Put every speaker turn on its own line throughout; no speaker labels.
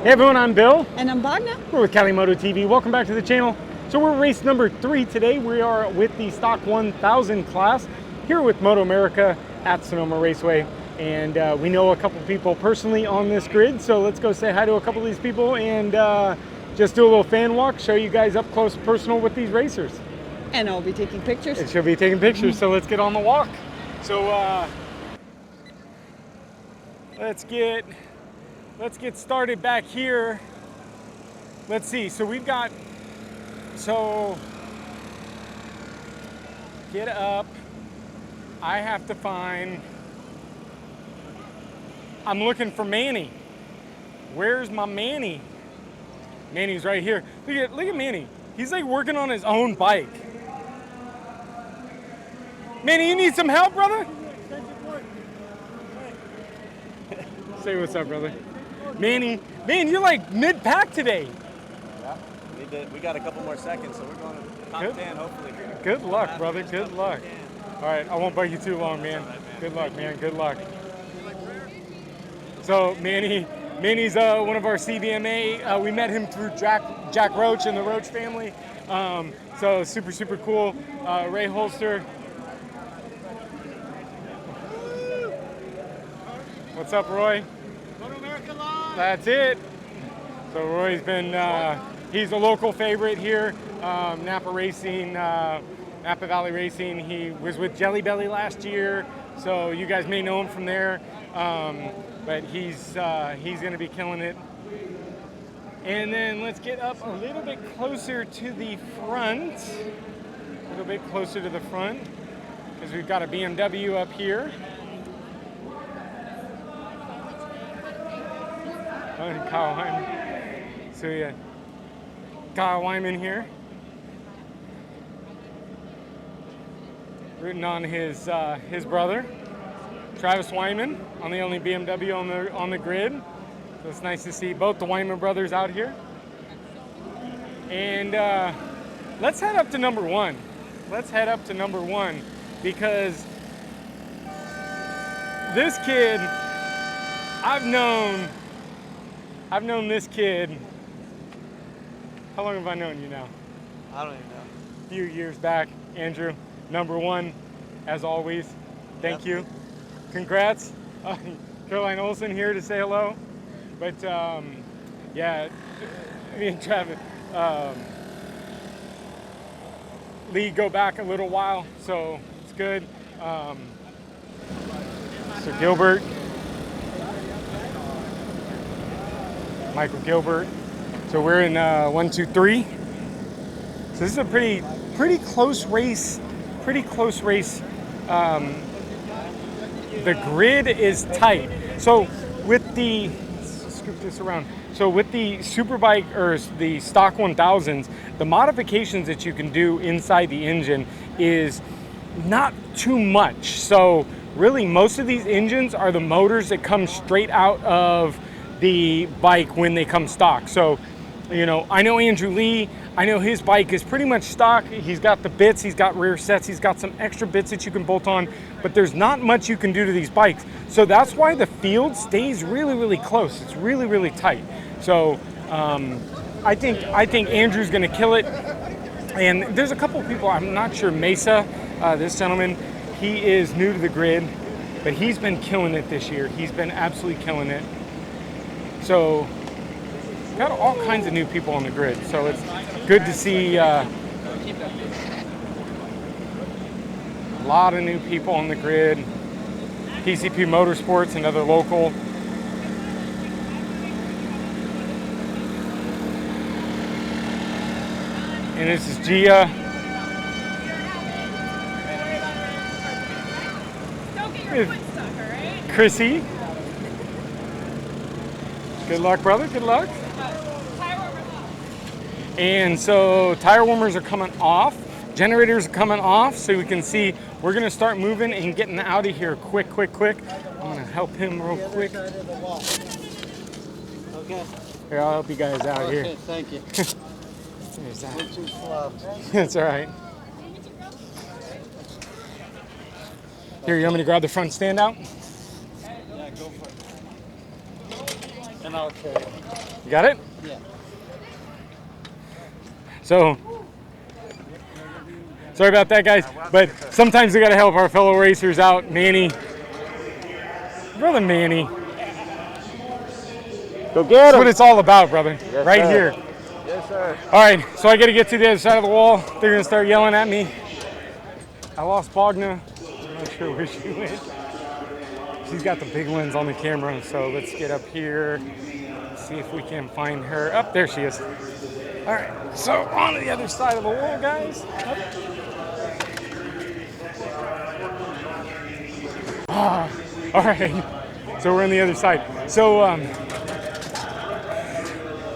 Hey everyone, I'm Bill.
And I'm Bogna.
We're with Cali Moto TV. Welcome back to the channel. So we're race number 3 today. We are with the Stock 1000 class here with MotoAmerica at Sonoma Raceway. And we know a couple people personally on this grid. So let's go say hi to a couple of these people and just do a little fan walk, show you guys up close and personal with these racers.
And I'll be taking pictures.
And she'll be taking pictures, so let's get on the walk. So let's get started back here. Let's see, so we've got, get up. I have to find, I'm looking for Manny. Where's my Manny? Manny's right here. Look at Manny. He's like working on his own bike. Manny, you need some help, brother? Say what's up, brother. Manny, man, you're like mid-pack today.
Yeah, we got a couple more seconds, so we're going to top 10, hopefully.
Good luck, brother, good luck. All right, I won't bug you too long, man. Good luck, man, good luck. So Manny's one of our CVMA. We met him through Jack Roach and the Roach family. So super cool. Ray Holster. What's up, Roy?
MotoAmerica Live.
That's it. So Roy's been, he's a local favorite here. Napa Racing, Napa Valley Racing. He was with Jelly Belly last year, so you guys may know him from there. But he's going to be killing it. And then let's get up a little bit closer to the front. A little bit closer to the front, because we've got a BMW up here. Kyle Wyman. So yeah, Kyle Wyman here, rooting on his brother, Travis Wyman, on the only BMW on the grid. So it's nice to see both the Wyman brothers out here. And let's head up to number 1. Let's head up to number 1 because this kid, I've known this kid. How long have I known you now?
I don't even know.
A few years back. Andrew, number 1, as always. Thank you. Congrats. Caroline Olsen here to say hello. But yeah, me and Travis, Lee go back a little while, so it's good. Sir Gilbert. Michael Gilbert. So we're in 1, 2, 3. So this is a pretty close race. The grid is tight. So with the scoop this around. So with the Superbike or the Stock 1000s, the modifications that you can do inside the engine is not too much. So really, most of these engines are the motors that come straight out of the bike when they come stock. So, you know, I know Andrew Lee, I know his bike is pretty much stock. He's got the bits, he's got rear sets, he's got some extra bits that you can bolt on, but there's not much you can do to these bikes. So that's why the field stays really close. It's really tight. So I think Andrew's gonna kill it. And there's a couple people, I'm not sure, Mesa, this gentleman, he is new to the grid, but he's been killing it this year. He's been absolutely killing it. So, got all kinds of new people on the grid. So it's good to see a lot of new people on the grid. PCP Motorsports, another local. And this is Gia.
Don't get your foot stuck, all right?
Chrissy. Good luck, brother. Good luck.
Tire warmers off.
And so tire warmers are coming off. Generators are coming off, so we can see we're going to start moving and getting out of here quick. I'm going to help him real quick.
Okay.
Here, I'll help you guys out here.
Okay, thank you.
There's that.
Too slow.
That's all right. Here, you want me to grab the front stand out?
Yeah, go for it. and I'll carry it.
You got it?
Yeah.
So, sorry about that, guys. But sometimes we got to help our fellow racers out. Manny. Brother Manny.
Go get
That's
him.
what it's all about, brother.
Yes,
right
sir.
here.
Yes, sir.
All right, so I got to get to the other side of the wall. They're going to start yelling at me. I lost Bogna. I'm not sure where she went. She's got the big lens on the camera, so let's get up here. See if we can find her. Up there she is. All right, so on to the other side of the wall, guys. All right, so we're on the other side. So,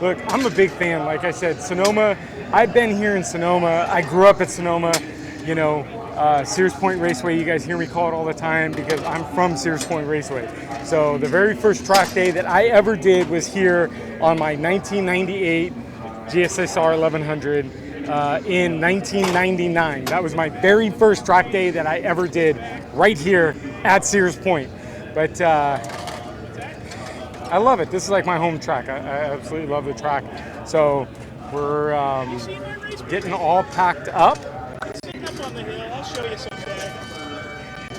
look, I'm a big fan. Like I said, Sonoma, I've been here in Sonoma. I grew up at Sonoma, you know, Sears Point Raceway. You guys hear me call it all the time because I'm from Sears Point Raceway. So the very first track day that I ever did was here on my 1998 GSSR 1100 in 1999. That was my very first track day that I ever did right here at Sears Point. But I love it. This is like my home track. I absolutely love the track. So we're getting all packed up.
Up on the hill. I'll show you someday.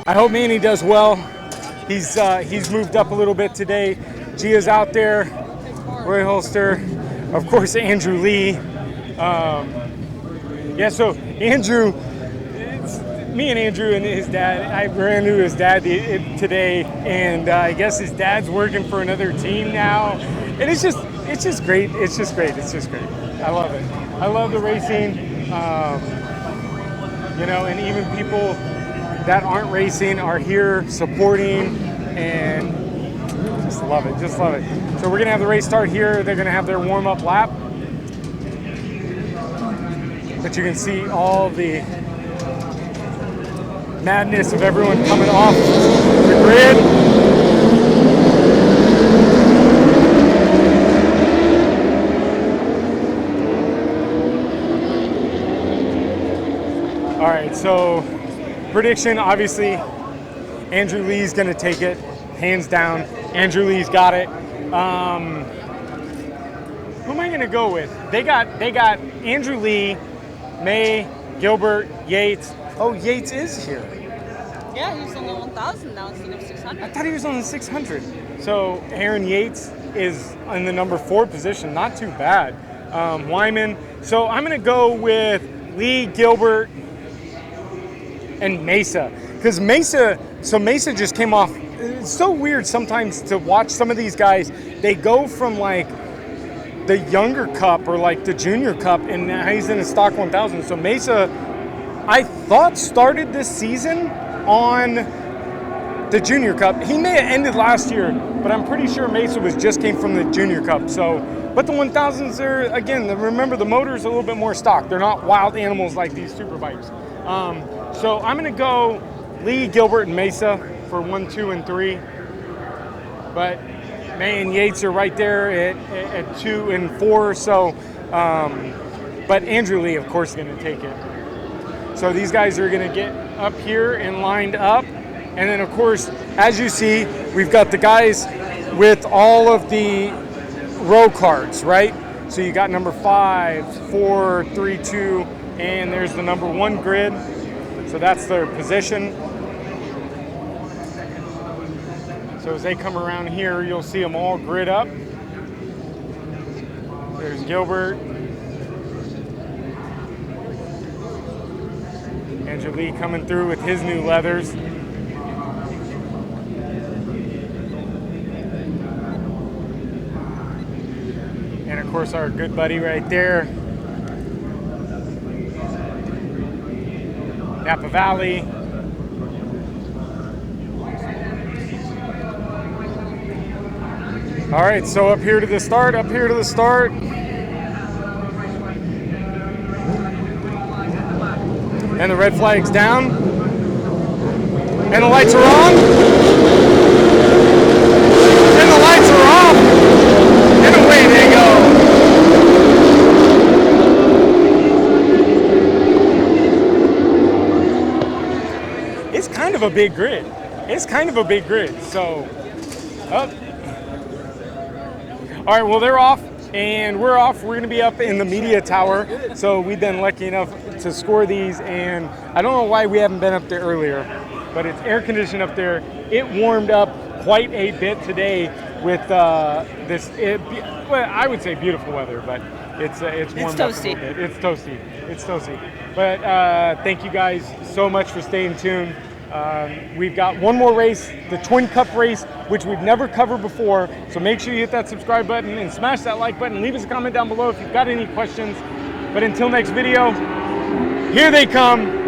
I hope Manny does well. He's moved up a little bit today. Gia's out there. Roy Holster. Of course, Andrew Lee. Yeah, so Andrew, me and Andrew and his dad, I ran into his dad today, and I guess his dad's working for another team now. And it's just great. It's just great. I love it. I love the racing. You know, and even people that aren't racing are here supporting, and just love it. So we're gonna have the race start here. They're gonna have their warm-up lap. But you can see all the madness of everyone coming off the grid. All right, so prediction, obviously, Andrew Lee's gonna take it, hands down. Andrew Lee's got it. Who am I gonna go with? They got Andrew Lee, May, Gilbert, Yates. Oh, Yates is here.
Yeah, he's on the 1000 now instead of 600.
I thought he was on the 600. So Aaron Yates is in the number 4 position. Not too bad. Wyman. So I'm going to go with Lee, Gilbert, and Mesa. Because Mesa just came off. It's so weird sometimes to watch some of these guys. They go from like the younger cup or like the junior cup, and now he's in a stock 1000. So Mesa, I thought, started this season on the junior cup. He may have ended last year, but I'm pretty sure Mesa came from the junior cup. So, but the 1000s are, again, remember the motor's a little bit more stock. They're not wild animals like these super bikes. So I'm gonna go Lee, Gilbert, and Mesa for 1, 2, and 3. But May and Yates are right there at 2 and 4. So, but Andrew Lee, of course, is gonna take it. So these guys are gonna get up here and lined up. And then, of course, as you see, we've got the guys with all of the row cards, right? So you got number 5, 4, 3, 2, and there's the number 1 grid. So that's their position. So as they come around here, you'll see them all grid up. There's Gilbert. Andrew Lee coming through with his new leathers. And of course our good buddy right there, Napa Valley. All right, so up here to the start. And the red flag's down. And the lights are on. And the lights are off. And away they go. It's kind of a big grid. So, up. All right, well, they're off, and we're off. We're going to be up in the media tower. So we've been lucky enough to score these, and I don't know why we haven't been up there earlier, but it's air conditioned up there. It warmed up quite a bit today with well, I would say beautiful weather, but it's warmed up a
toasty.
little bit. It's toasty. It's toasty. But thank you guys so much for staying tuned. We've got one more race, the Twin Cup race, which we've never covered before. So make sure you hit that subscribe button and smash that like button. Leave us a comment down below if you've got any questions. But until next video, here they come.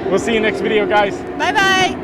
We'll see you next video, guys.
Bye bye.